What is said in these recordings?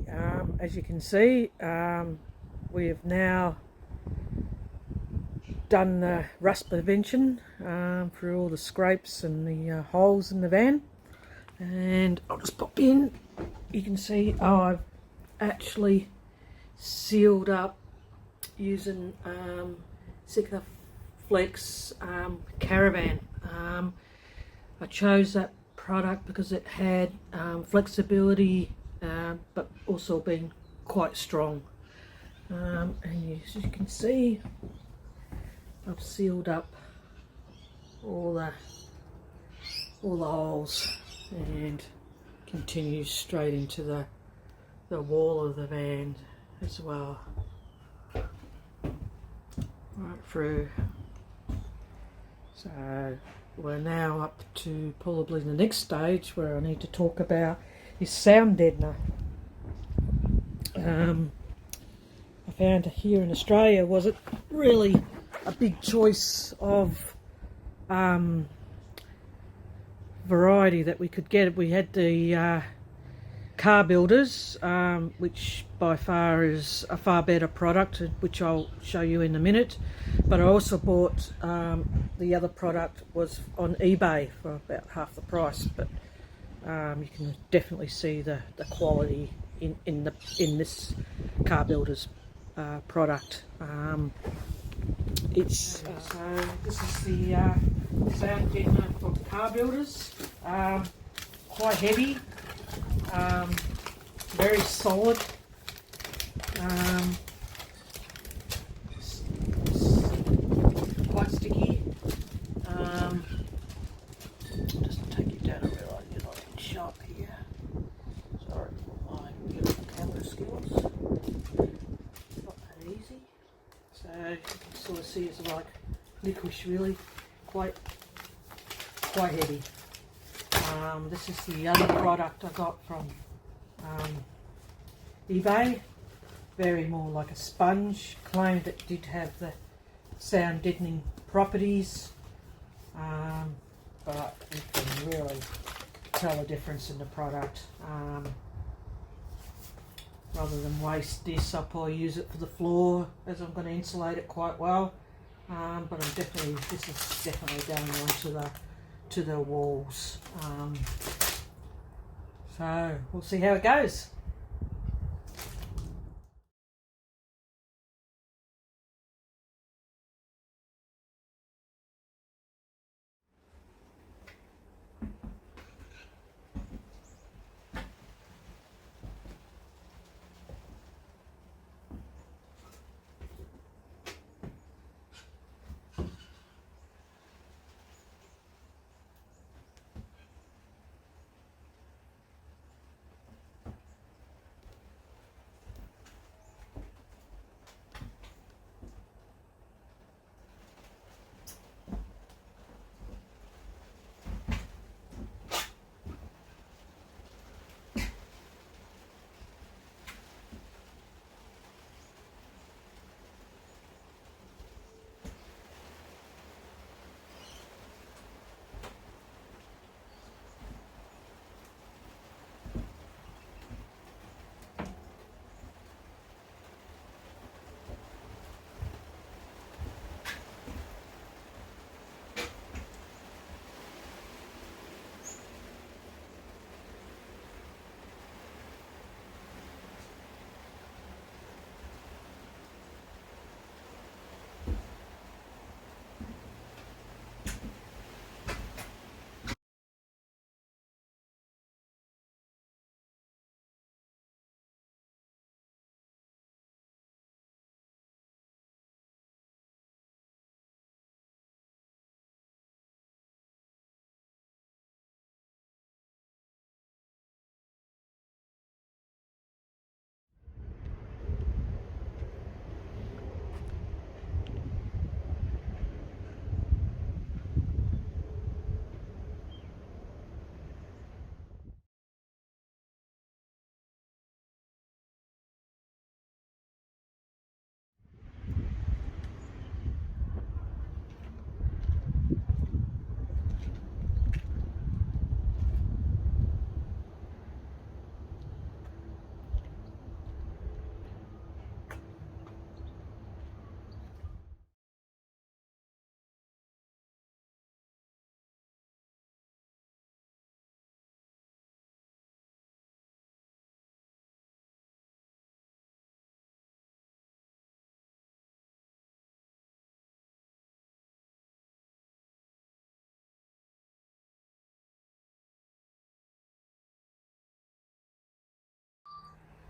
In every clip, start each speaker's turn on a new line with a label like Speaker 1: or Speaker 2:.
Speaker 1: as you can see, we have now done the rust prevention for all the scrapes and the holes in the van. And I'll just pop in. You can see I've actually sealed up using Design Flaw Caravan. I chose that product because it had flexibility, but also being quite strong. And as you can see, I've sealed up all the holes and continues straight into the wall of the van as well, right through. So we're now up to probably the next stage where I need to talk about is sound deadener. I found here in Australia wasn't really a big choice of variety that we could get. We had the car builders, which by far is a far better product, which I'll show you in a minute. But I also bought the other product was on eBay for about half the price. But you can definitely see the quality in this car builders product. So this is the sound deadener from car builders. Quite heavy, very solid. Quite sticky. Just take you down a real shop here. Sorry for my beautiful camera skills. Not that easy. So you can sort of see it's like licorice, really quite heavy. This is the other product I got from eBay. Very more like a sponge. Claimed it did have the sound deadening properties, but you can really tell the difference in the product. Rather than waste this, I'll probably use it for the floor, as I'm going to insulate it quite well. But this is definitely going on to the walls. So we'll see how it goes.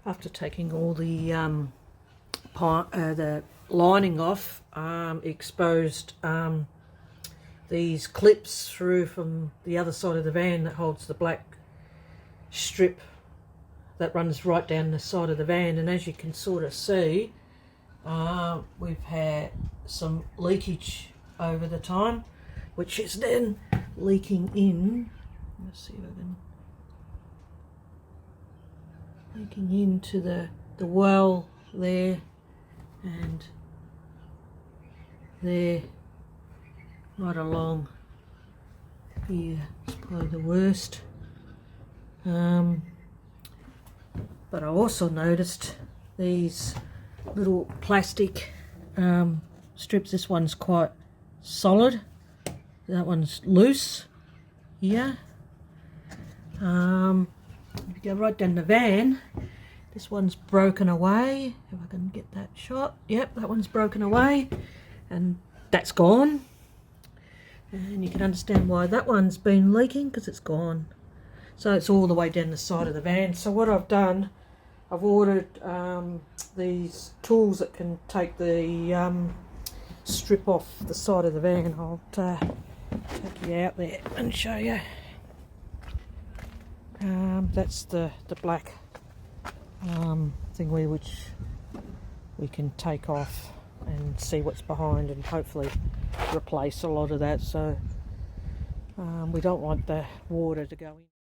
Speaker 1: after taking all the lining off, exposed these clips through from the other side of the van that holds the black strip that runs right down the side of the van. And as you can sort of see, we've had some leakage over the time, which is then leaking in. Let's see if I can. Leaking into the well there and there, right along here. It's probably the worst. But I also noticed these little plastic strips. This one's quite solid, that one's loose here. If you go right down the van, this one's broken away. If I can get that shot, yep, that one's broken away and that's gone. And you can understand why that one's been leaking, because it's gone. So it's all the way down the side of the van. So what I've done, I've ordered these tools that can take the strip off the side of the van. I'll take you out there and show you. That's the black thing which we can take off and see what's behind and hopefully replace a lot of that. So we don't want the water to go in.